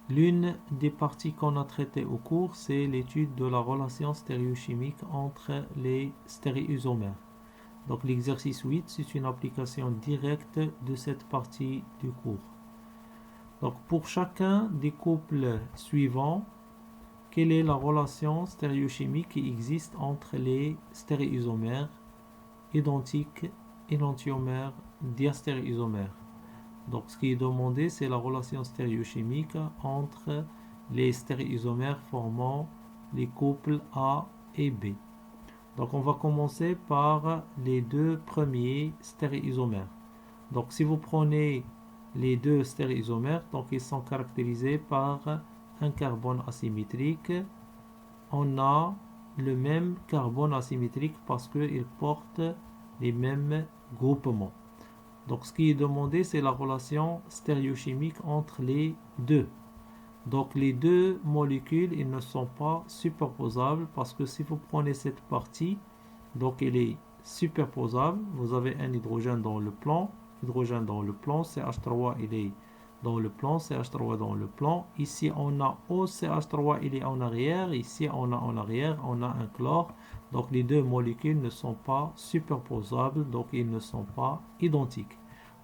L'une des parties qu'on a traitées au cours, c'est l'étude de la relation stéréochimique entre les stéréoisomères. Donc l'exercice 8, c'est une application directe de cette partie du cours. Donc pour chacun des couples suivants, quelle est la relation stéréochimique qui existe entre les stéréoisomères identiques, énantiomères, diastéréoisomères? Donc ce qui est demandé, c'est la relation stéréochimique entre les stéréoisomères formant les couples A et B. Donc on va commencer par les deux premiers stéréoisomères. Donc si vous prenez les deux stéréoisomères, donc ils sont caractérisés par un carbone asymétrique. On a le même carbone asymétrique parce qu'ils portent les mêmes groupements. Donc ce qui est demandé, c'est la relation stéréochimique entre les deux. Donc les deux molécules, ils ne sont pas superposables parce que si vous prenez cette partie, donc elle est superposable. Vous avez un hydrogène dans le plan, CH3 il est dans le plan, CH3 dans le plan. Ici on a OCH3 il est en arrière, ici on a en arrière, on a un chlore. Donc les deux molécules ne sont pas superposables, donc ils ne sont pas identiques.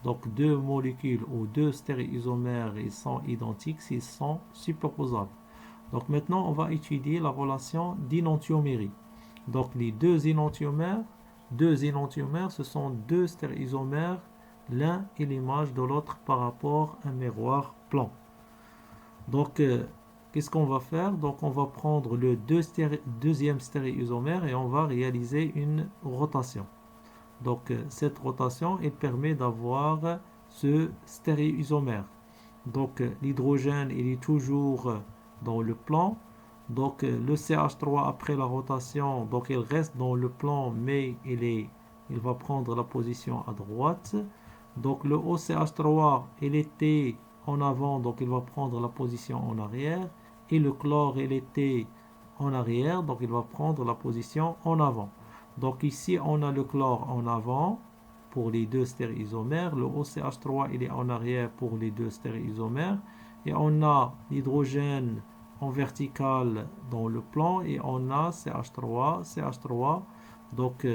Donc deux molécules ou deux stéréoisomères, ils sont identiques s'ils sont superposables. Donc maintenant on va étudier la relation d'énantiomérie. Donc les deux énantiomères, ce sont deux stéréoisomères, l'un est l'image de l'autre par rapport à un miroir plan. Donc qu'est-ce qu'on va faire? Donc on va prendre le deuxième stéréoisomère et on va réaliser une rotation. Donc cette rotation, elle permet d'avoir ce stéréoisomère. Donc l'hydrogène, il est toujours dans le plan. Donc le CH3 après la rotation, donc il reste dans le plan, mais il va prendre la position à droite. Donc le OCH3, il était en avant, donc il va prendre la position en arrière. Et le chlore, il était en arrière, donc il va prendre la position en avant. Donc ici, on a le chlore en avant pour les deux stéréoisomères. Le OCH3, il est en arrière pour les deux stéréoisomères. Et on a l'hydrogène en vertical dans le plan et on a CH3. Donc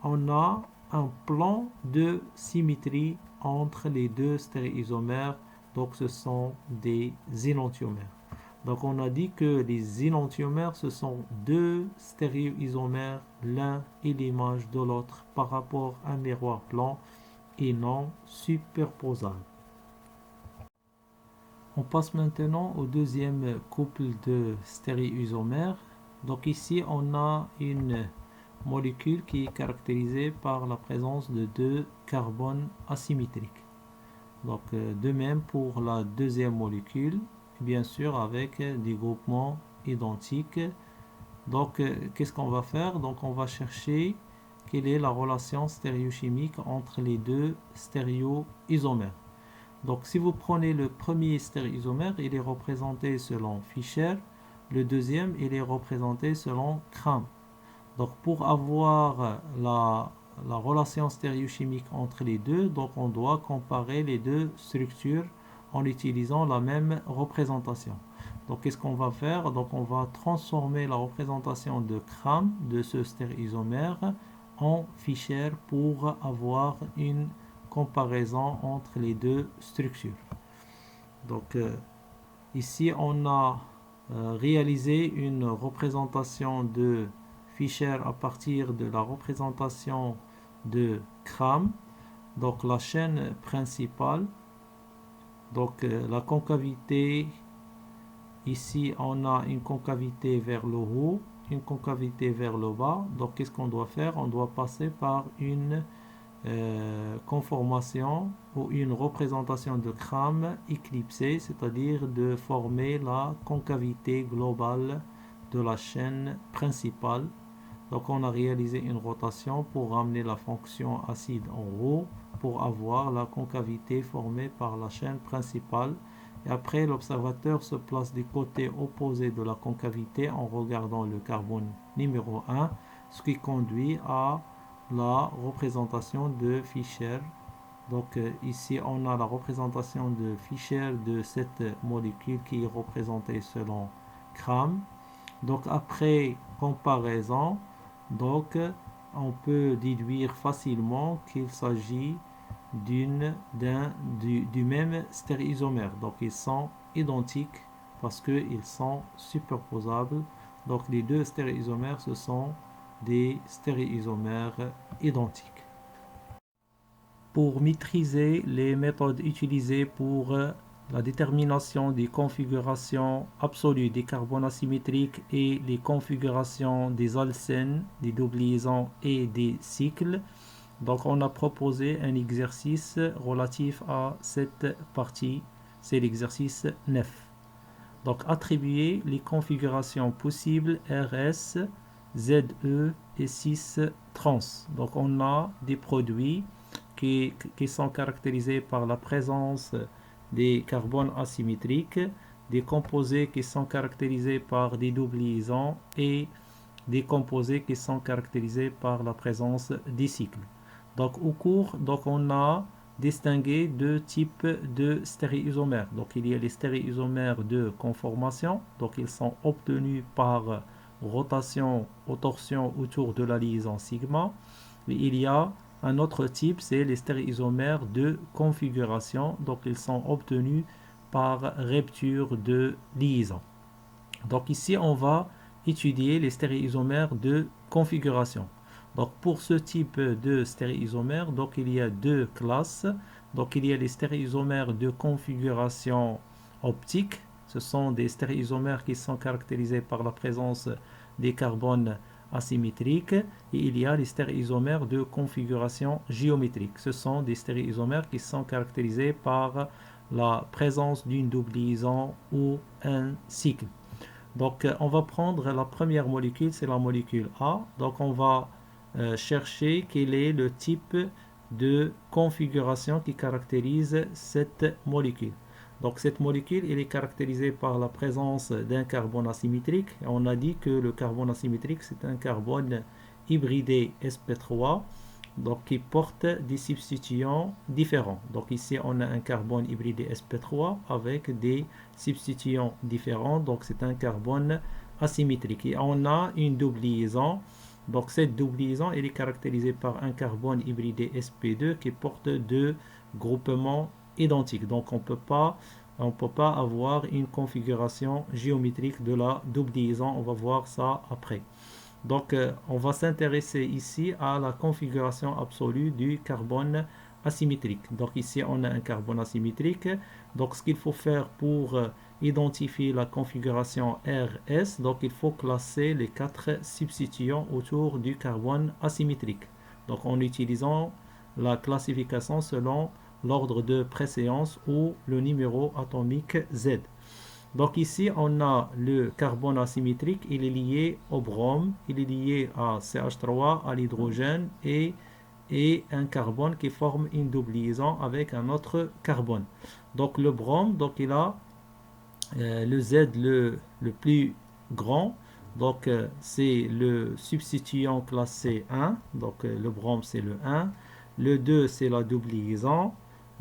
on a un plan de symétrie entre les deux stéréoisomères. Donc ce sont des énantiomères. Donc on a dit que les énantiomères, ce sont deux stéréoisomères, l'un est l'image de l'autre par rapport à un miroir plan et non superposable. On passe maintenant au deuxième couple de stéréoisomères. Donc ici on a une molécule qui est caractérisée par la présence de deux carbones asymétriques. Donc de même pour la deuxième molécule, bien sûr avec des groupements identiques. Donc qu'est-ce qu'on va faire? Donc on va chercher quelle est la relation stéréochimique entre les deux stéréoisomères. Donc si vous prenez le premier stéréoisomère, il est représenté selon Fischer, le deuxième il est représenté selon Cram. Donc pour avoir la relation stéréochimique entre les deux, donc on doit comparer les deux structures en utilisant la même représentation. Donc qu'est-ce qu'on va faire? Donc on va transformer la représentation de Cram de ce stéréoisomère en Fischer pour avoir une comparaison entre les deux structures. Donc ici on a réalisé une représentation de Fischer à partir de la représentation de Cram. Donc la chaîne principale, donc la concavité, ici on a une concavité vers le haut, une concavité vers le bas. Donc qu'est-ce qu'on doit faire? On doit passer par une conformation ou une représentation de Cram éclipsée, c'est-à-dire de former la concavité globale de la chaîne principale. Donc on a réalisé une rotation pour ramener la fonction acide en haut pour avoir la concavité formée par la chaîne principale. Et après, l'observateur se place du côté opposé de la concavité en regardant le carbone numéro 1, ce qui conduit à la représentation de Fischer Donc ici on a la représentation de Fischer de cette molécule qui est représentée selon Cram. Donc après comparaison, donc on peut déduire facilement qu'il s'agit du même stéréisomère. Donc ils sont identiques parce qu'ils sont superposables. Donc les deux stéréisomères, ce sont des stéréisomères identiques. Pour maîtriser les méthodes utilisées pour la détermination des configurations absolues des carbones asymétriques et les configurations des alcènes, des doubles liaisons et des cycles, donc on a proposé un exercice relatif à cette partie, c'est l'exercice 9. Donc attribuer les configurations possibles RS, ZE et 6 trans. Donc on a des produits qui sont caractérisés par la présence des carbones asymétriques, des composés qui sont caractérisés par des doubles liaisons et des composés qui sont caractérisés par la présence des cycles. Donc au cours, donc on a distingué deux types de stéréisomères. Donc il y a les stéréisomères de conformation, donc ils sont obtenus par rotation ou torsion autour de la liaison sigma. Et il y a un autre type, c'est les stéréisomères de configuration, donc ils sont obtenus par rupture de liaison. Donc ici on va étudier les stéréisomères de configuration. Donc pour ce type de stéréisomères, donc il y a deux classes. Donc il y a les stéréisomères de configuration optique. Ce sont des stéréisomères qui sont caractérisés par la présence des carbones asymétriques. Et il y a les stéréisomères de configuration géométrique. Ce sont des stéréisomères qui sont caractérisés par la présence d'une double liaison ou un cycle. Donc on va prendre la première molécule, c'est la molécule A. Donc on va chercher quel est le type de configuration qui caractérise cette molécule. Donc cette molécule, elle est caractérisée par la présence d'un carbone asymétrique. On a dit que le carbone asymétrique, c'est un carbone hybridé sp3, donc qui porte des substituants différents. Donc ici, on a un carbone hybridé sp3 avec des substituants différents. Donc c'est un carbone asymétrique. Et on a une double liaison. Donc cette double liaison, elle est caractérisée par un carbone hybridé sp2 qui porte deux groupements identiques. Donc on peut pas avoir une configuration géométrique de la double liaison. On va voir ça après. Donc on va s'intéresser ici à la configuration absolue du carbone asymétrique. Donc ici on a un carbone asymétrique. Donc ce qu'il faut faire pour identifier la configuration RS, donc il faut classer les quatre substituants autour du carbone asymétrique. Donc en utilisant la classification selon l'ordre de préséance ou le numéro atomique Z. Donc ici, on a le carbone asymétrique, il est lié au brome, il est lié à CH3, à l'hydrogène et un carbone qui forme une double liaison avec un autre carbone. Donc le brome, donc il a le Z le plus grand, donc c'est le substituant classé 1, donc le brome c'est le 1, le 2 c'est la double liaison,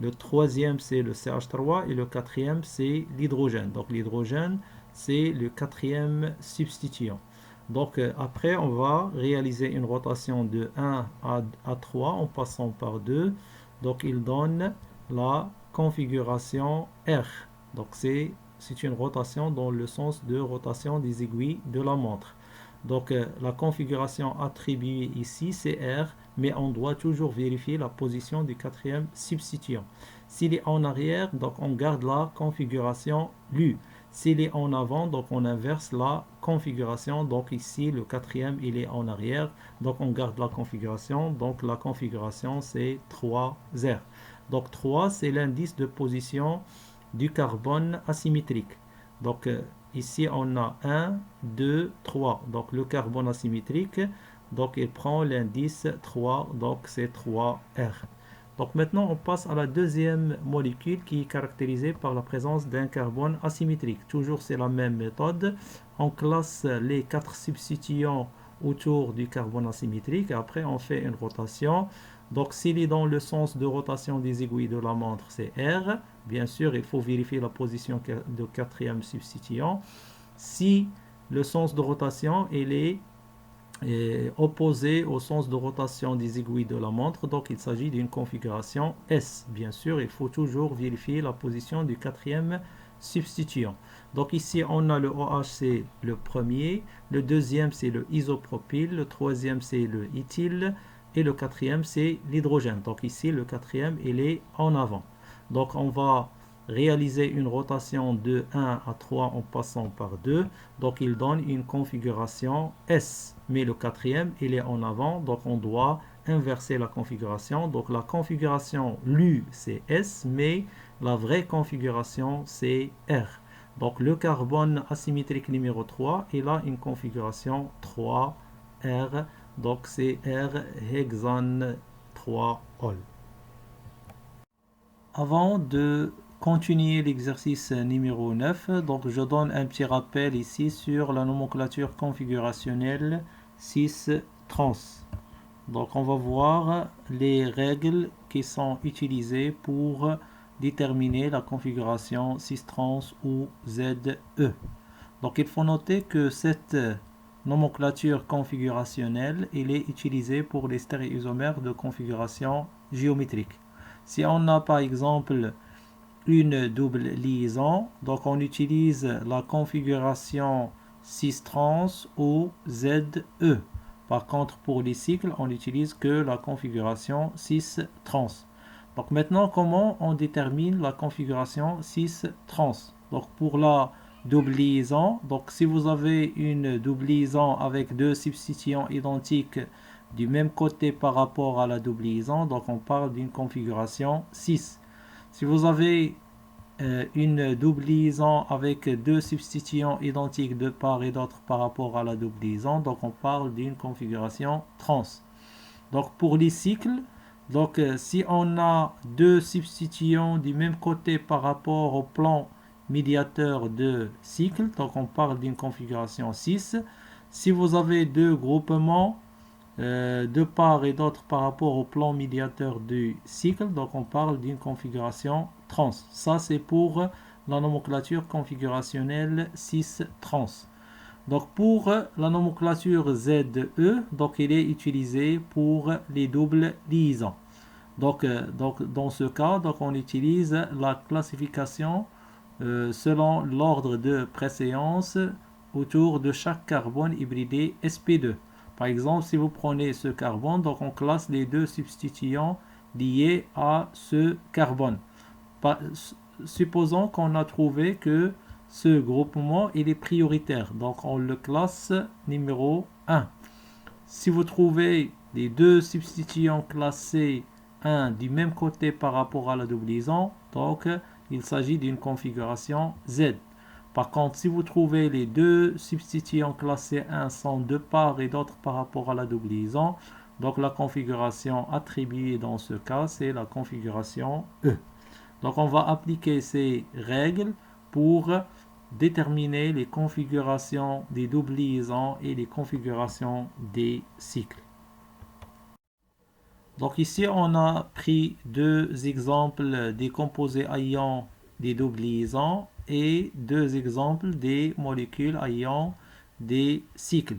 le troisième, c'est le CH3 et le quatrième, c'est l'hydrogène. Donc l'hydrogène, c'est le quatrième substituant. Donc après, on va réaliser une rotation de 1 à 3 en passant par 2. Donc il donne la configuration R. Donc c'est une rotation dans le sens de rotation des aiguilles de la montre. Donc la configuration attribuée ici, c'est R, mais on doit toujours vérifier la position du quatrième substituant. S'il est en arrière, donc on garde la configuration LU. S'il est en avant, donc on inverse la configuration. Donc ici, le quatrième, il est en arrière. Donc on garde la configuration. Donc la configuration, c'est 3R. Donc 3, c'est l'indice de position du carbone asymétrique. Donc ici, on a 1, 2, 3. Donc le carbone asymétrique, donc il prend l'indice 3, donc c'est 3R. Donc maintenant, on passe à la deuxième molécule qui est caractérisée par la présence d'un carbone asymétrique. Toujours, c'est la même méthode. On classe les 4 substituants autour du carbone asymétrique. Après, on fait une rotation. Donc s'il est dans le sens de rotation des aiguilles de la montre, c'est R. Bien sûr, il faut vérifier la position de quatrième substituant. Si le sens de rotation il est opposé au sens de rotation des aiguilles de la montre, donc il s'agit d'une configuration S. Bien sûr, il faut toujours vérifier la position du quatrième substituant. Donc ici, on a le OH, c'est le premier, le deuxième, c'est le isopropyl, le troisième, c'est le éthyle, et le quatrième, c'est l'hydrogène. Donc ici, le quatrième, il est en avant. Donc on va réaliser une rotation de 1 à 3 en passant par 2. Donc il donne une configuration S. Mais le quatrième, il est en avant. Donc on doit inverser la configuration. Donc la configuration LU, c'est S. Mais la vraie configuration, c'est R. Donc le carbone asymétrique numéro 3, il a une configuration 3R. Donc c'est R hexane 3-ol. Avant de continuer l'exercice numéro 9, donc je donne un petit rappel ici sur la nomenclature configurationnelle 6 trans. Donc on va voir les règles qui sont utilisées pour déterminer la configuration 6 trans ou ZE. Donc il faut noter que cette nomenclature configurationnelle elle est utilisée pour les stéréoisomères de configuration géométrique. Si on a par exemple une double liaison, donc on utilise la configuration 6 trans ou ZE. Par contre, pour les cycles, on n'utilise que la configuration 6 trans. Donc maintenant, comment on détermine la configuration 6 trans? Donc pour la double liaison, donc si vous avez une double liaison avec deux substituants identiques du même côté par rapport à la double liaison, donc on parle d'une configuration 6. Si vous avez une double liaison avec deux substituants identiques de part et d'autre par rapport à la double liaison, donc on parle d'une configuration trans. Donc pour les cycles, donc si on a deux substituants du même côté par rapport au plan médiateur de cycle, donc on parle d'une configuration 6. Si vous avez deux groupements de part et d'autre par rapport au plan médiateur du cycle, donc on parle d'une configuration trans. Ça c'est pour la nomenclature configurationnelle 6 trans. Donc pour la nomenclature ZE, donc il est utilisé pour les doubles liaisons. Donc dans ce cas, donc on utilise la classification selon l'ordre de préséance autour de chaque carbone hybridé sp2. Par exemple, si vous prenez ce carbone, donc on classe les deux substituants liés à ce carbone. Supposons qu'on a trouvé que ce groupement il est prioritaire, donc on le classe numéro 1. Si vous trouvez les deux substituants classés 1 du même côté par rapport à la double liaison, donc il s'agit d'une configuration Z. Par contre, si vous trouvez les deux substituants classés 1 sont de part et d'autre par rapport à la double liaison, donc la configuration attribuée dans ce cas, c'est la configuration E. Donc on va appliquer ces règles pour déterminer les configurations des doubles liaisons et les configurations des cycles. Donc ici on a pris deux exemples des composés à ions des doubles liaisons et deux exemples des molécules à ions des cycles.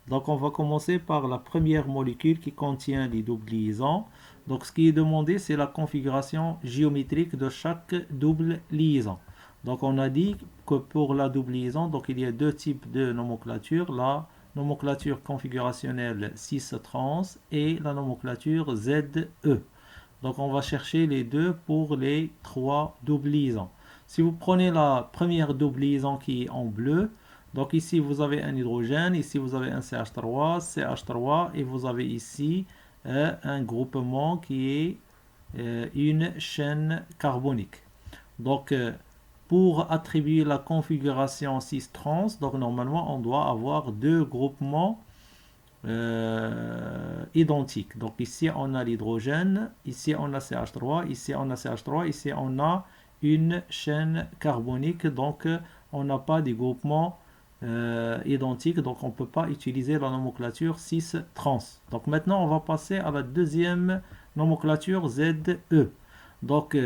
Donc on va commencer par la première molécule qui contient les doubles liaisons. Donc ce qui est demandé c'est la configuration géométrique de chaque double liaison. Donc on a dit que pour la double liaison, donc il y a deux types de nomenclature, la nomenclature configurationnelle 6 trans et la nomenclature ZE. Donc on va chercher les deux pour les trois doubles liaisons. Si vous prenez la première double liaison qui est en bleu, donc ici vous avez un hydrogène, ici vous avez un CH3, CH3 et vous avez ici un groupement qui est une chaîne carbonique. Donc pour attribuer la configuration 6 trans, donc normalement on doit avoir deux groupements identiques. Donc ici on a l'hydrogène, ici on a CH3, ici on a CH3, ici on a une chaîne carbonique, donc on n'a pas des groupements identiques, donc on ne peut pas utiliser la nomenclature 6 trans. Donc maintenant on va passer à la deuxième nomenclature ZE. Donc,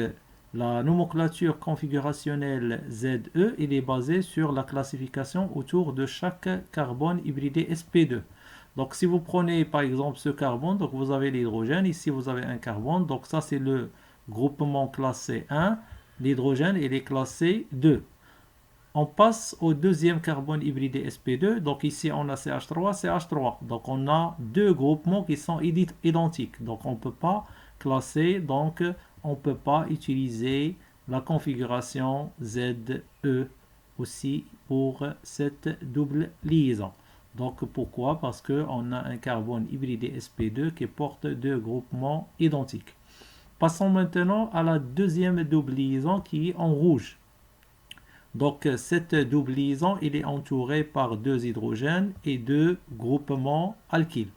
la nomenclature configurationnelle ZE, il est basée sur la classification autour de chaque carbone hybridé sp2. Donc, si vous prenez par exemple ce carbone, donc vous avez l'hydrogène, ici vous avez un carbone, donc ça c'est le groupement classé 1, l'hydrogène il est classé 2. On passe au deuxième carbone hybridé sp2, donc ici on a CH3, CH3, donc on a deux groupements qui sont identiques, donc on ne peut pas classer, donc on ne peut pas utiliser la configuration ZE aussi pour cette double liaison. Donc pourquoi? Parce qu'on a un carbone hybridé sp2 qui porte deux groupements identiques. Passons maintenant à la deuxième double liaison qui est en rouge. Donc cette double liaison, il est entouré par deux hydrogènes et deux groupements alkyles.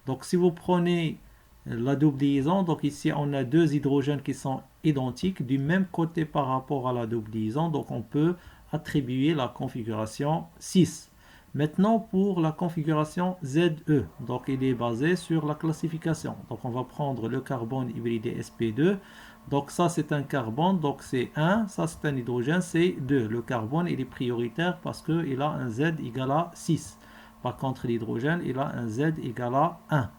Donc si vous prenez la double liaison, donc ici on a deux hydrogènes qui sont identiques du même côté par rapport à la double liaison, donc on peut attribuer la configuration 6. Maintenant pour la configuration ZE, donc il est basé sur la classification. Donc on va prendre le carbone hybridé sp2. Donc ça c'est un carbone, donc c'est 1, ça c'est un hydrogène, c'est 2. Le carbone il est prioritaire parce qu'il a un Z égal à 6. Par contre l'hydrogène il a un Z égal à 1.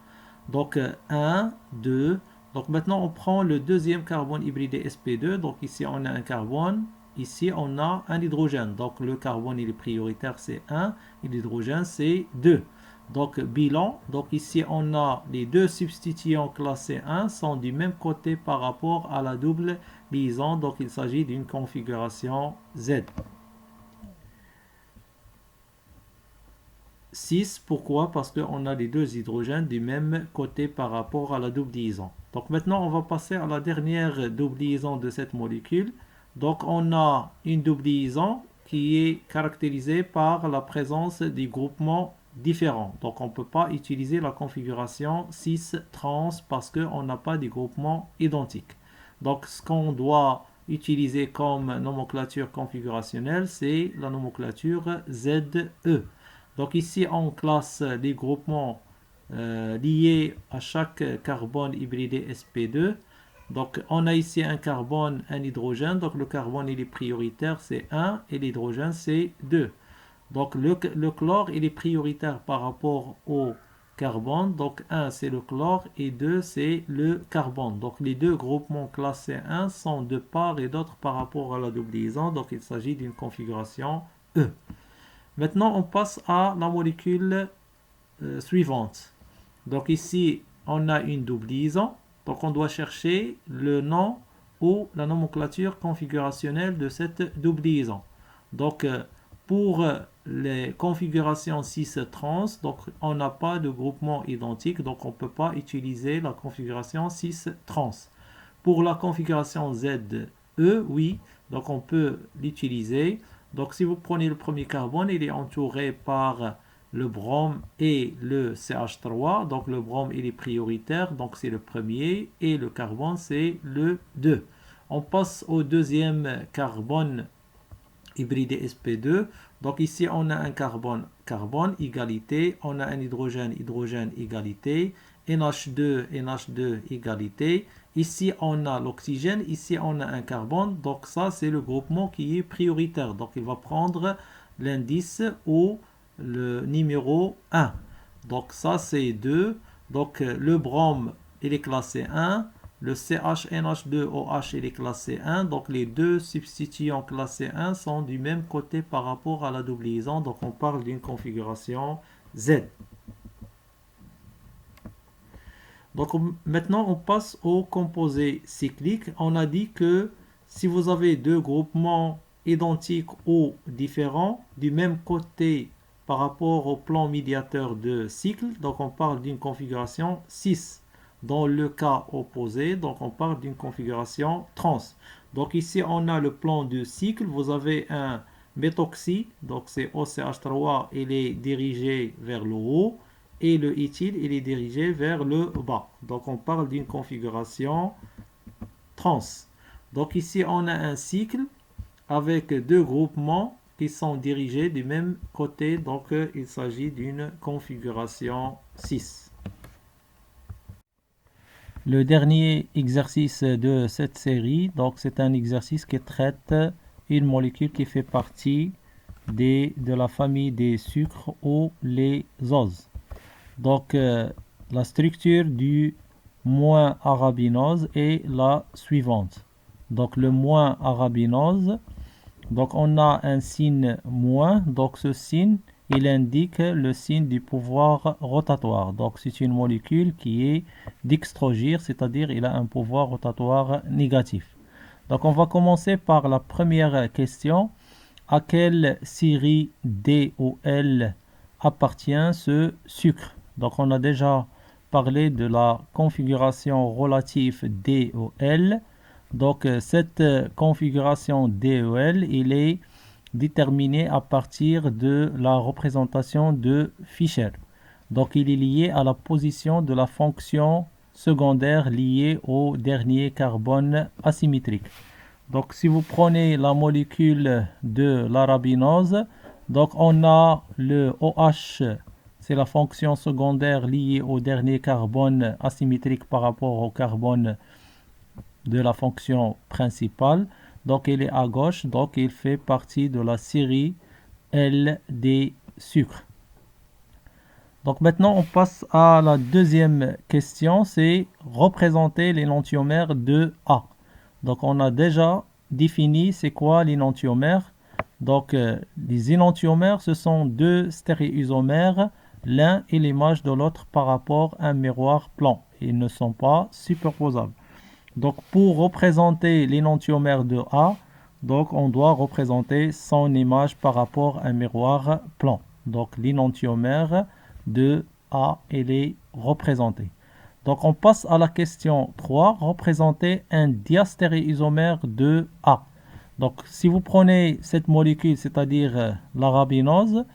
Donc 1, 2. Donc maintenant on prend le deuxième carbone hybridé sp2. Donc ici on a un carbone, ici on a un hydrogène. Donc le carbone il est prioritaire c'est 1 et l'hydrogène c'est 2. Donc bilan, donc ici on a les deux substituants classés 1 sont du même côté par rapport à la double liaison. Donc il s'agit d'une configuration Z. 6, pourquoi? Parce qu'on a les deux hydrogènes du même côté par rapport à la double liaison. Donc maintenant on va passer à la dernière double liaison de cette molécule. Donc on a une double liaison qui est caractérisée par la présence des groupements différents. Donc on ne peut pas utiliser la configuration 6 trans parce qu'on n'a pas des groupements identiques. Donc ce qu'on doit utiliser comme nomenclature configurationnelle, c'est la nomenclature ZE. Donc ici, on classe les groupements liés à chaque carbone hybridé sp2. Donc on a ici un carbone, un hydrogène. Donc le carbone, il est prioritaire, c'est 1 et l'hydrogène, c'est 2. Donc le chlore, il est prioritaire par rapport au carbone. Donc 1, c'est le chlore et 2, c'est le carbone. Donc les deux groupements classés 1 sont de part et d'autre par rapport à la double liaison. Donc il s'agit d'une configuration E. Maintenant, on passe à la molécule suivante. Donc ici, on a une double liaison. Donc on doit chercher le nom ou la nomenclature configurationnelle de cette double liaison. Donc pour les configurations 6 trans, donc on n'a pas de groupement identique, donc on ne peut pas utiliser la configuration 6 trans. Pour la configuration ZE, oui, donc on peut l'utiliser. Donc si vous prenez le premier carbone, il est entouré par le brome et le CH3. Donc le brome il est prioritaire, donc c'est le premier, et le carbone c'est le 2. On passe au deuxième carbone hybridé sp2. Donc ici on a un carbone, carbone, égalité, on a un hydrogène, hydrogène, égalité, NH2, NH2, égalité. Ici, on a l'oxygène, ici, on a un carbone. Donc ça, c'est le groupement qui est prioritaire. Donc il va prendre l'indice ou le numéro 1. Donc ça, c'est 2. Donc le brome, il est classé 1. Le CHNH2OH, il est classé 1. Donc les deux substituants classés 1 sont du même côté par rapport à la double liaison. Donc on parle d'une configuration Z. Donc maintenant, on passe au composé cyclique. On a dit que si vous avez deux groupements identiques ou différents du même côté par rapport au plan médiateur de cycle, donc on parle d'une configuration 6. Dans le cas opposé, donc on parle d'une configuration trans. Donc ici, on a le plan de cycle. Vous avez un méthoxy, donc c'est OCH3, il est dirigé vers le haut. Et le éthyle, il est dirigé vers le bas. Donc on parle d'une configuration trans. Donc ici, on a un cycle avec deux groupements qui sont dirigés du même côté. Donc il s'agit d'une configuration 6. le dernier exercice de cette série, donc c'est un exercice qui traite une molécule qui fait partie de la famille des sucres ou les oses. Donc la structure du moins arabinose est la suivante. Donc le moins arabinose, donc on a un signe moins, donc ce signe il indique le signe du pouvoir rotatoire. Donc c'est une molécule qui est dextrogire, c'est-à-dire il a un pouvoir rotatoire négatif. Donc on va commencer par la première question. À quelle série DOL appartient ce sucre? Donc on a déjà parlé de la configuration relative DOL. Donc cette configuration DOL, il est déterminé à partir de la représentation de Fischer. Donc il est lié à la position de la fonction secondaire liée au dernier carbone asymétrique. Donc si vous prenez la molécule de l'arabinose, donc on a le OH, c'est la fonction secondaire liée au dernier carbone asymétrique par rapport au carbone de la fonction principale. Donc il est à gauche, donc il fait partie de la série L des sucres. Donc maintenant on passe à la deuxième question, c'est représenter l'énantiomère de A. Donc on a déjà défini c'est quoi l'énantiomère. Donc les énantiomères ce sont deux stéréoisomères, l'un est l'image de l'autre par rapport à un miroir plan. Ils ne sont pas superposables. Donc pour représenter l'énantiomère de A, donc on doit représenter son image par rapport à un miroir plan. Donc l'énantiomère de A, elle est représentée. Donc on passe à la question 3, représenter un diastéréisomère de A. Donc si vous prenez cette molécule, c'est-à-dire l'arabinose,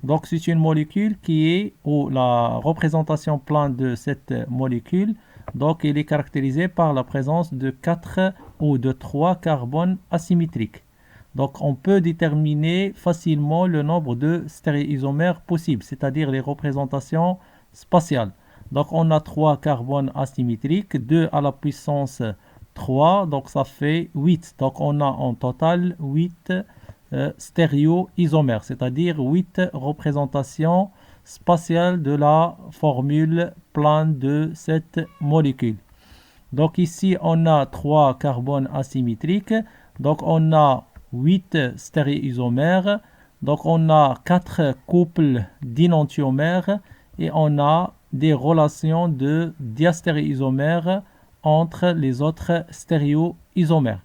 donc c'est une molécule qui est, ou la représentation plane de cette molécule, donc il est caractérisé par la présence de 4 ou de 3 carbones asymétriques. Donc on peut déterminer facilement le nombre de stéréoisomères possibles, c'est-à-dire les représentations spatiales. Donc on a 3 carbones asymétriques, 2 à la puissance 3, donc ça fait 8. Donc on a en total 8 stéréoisomères, c'est-à-dire 8 représentations spatiales de la formule plane de cette molécule. Donc ici on a 3 carbones asymétriques, donc on a 8 stéréoisomères, donc on a 4 couples d'énantiomères et on a des relations de diastéréoisomères entre les autres stéréoisomères.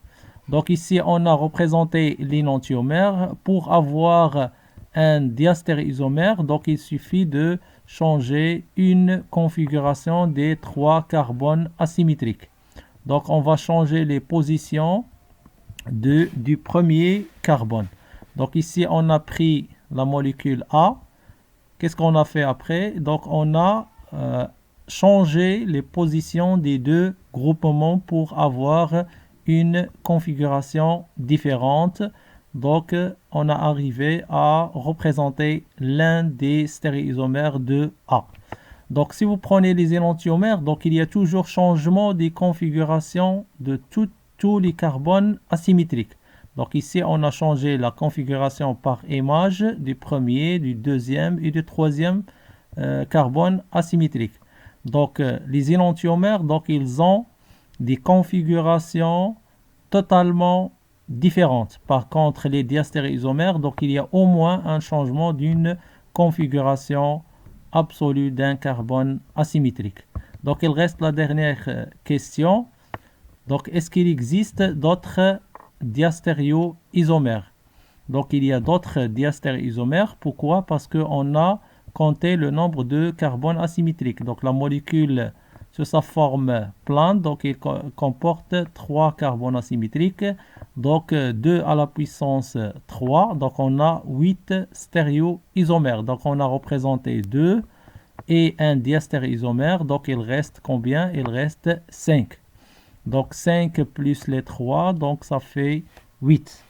Donc ici on a représenté l'énantiomère. Pour avoir un diastéréisomère, donc il suffit de changer une configuration des 3 carbones asymétriques. Donc on va changer les positions du premier carbone. Donc ici on a pris la molécule A. Qu'est-ce qu'on a fait après? Donc on a changé les positions des deux groupements pour avoir une configuration différente. Donc on a arrivé à représenter l'un des stéréoisomères de A. Donc si vous prenez les énantiomères, donc il y a toujours changement des configurations de tous les carbones asymétriques. Donc ici on a changé la configuration par image du premier, du deuxième et du troisième carbone asymétrique. Donc les énantiomères, donc ils ont des configurations totalement différentes. Par contre, les diastéréoisomères, donc il y a au moins un changement d'une configuration absolue d'un carbone asymétrique. Donc il reste la dernière question. Donc est-ce qu'il existe d'autres diastéréoisomères? Donc il y a d'autres diastéréoisomères. Pourquoi? Parce qu'on a compté le nombre de carbones asymétriques. Donc la molécule sur sa forme plane, donc il comporte 3 carbones asymétriques, donc 2 à la puissance 3, donc on a 8 stéréoisomères. Donc on a représenté 2 et un diastéréoisomère, donc il reste combien? Il reste 5. Donc 5 plus les 3, donc ça fait 8.